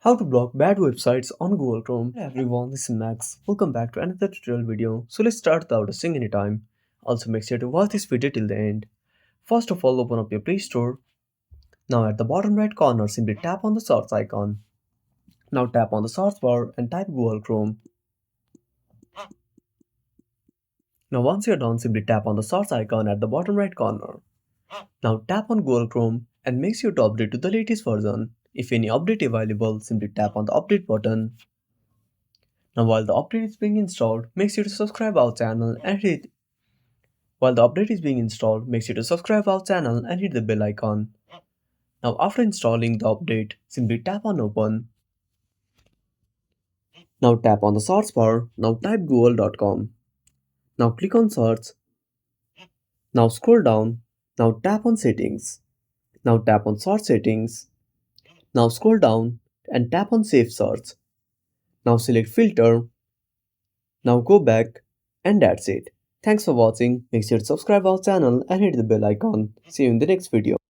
How to block bad websites on Google Chrome. Hey everyone, this is Max. Welcome back to another tutorial video. So let's start without wasting any time. Also make sure to watch this video till the end. First of all, open up your Play Store. Now at the bottom right corner, simply tap on the search icon. Now tap on the search bar and type Google Chrome. Now once you're done, simply tap on the search icon at the bottom right corner. Now tap on Google Chrome and make sure to update to the latest version. If any update available, simply tap on the update button. Now while the update is being installed, make sure to subscribe our channel and hit the bell icon. Now after installing the update, simply tap on open. Now tap on the search bar. Now type google.com. Now click on search. Now scroll down. Now tap on settings. Now tap on search settings. Now scroll down and tap on save search. Now select filter. Now go back and that's it. Thanks for watching. Make sure to subscribe our channel and hit the bell icon. See you in the next video.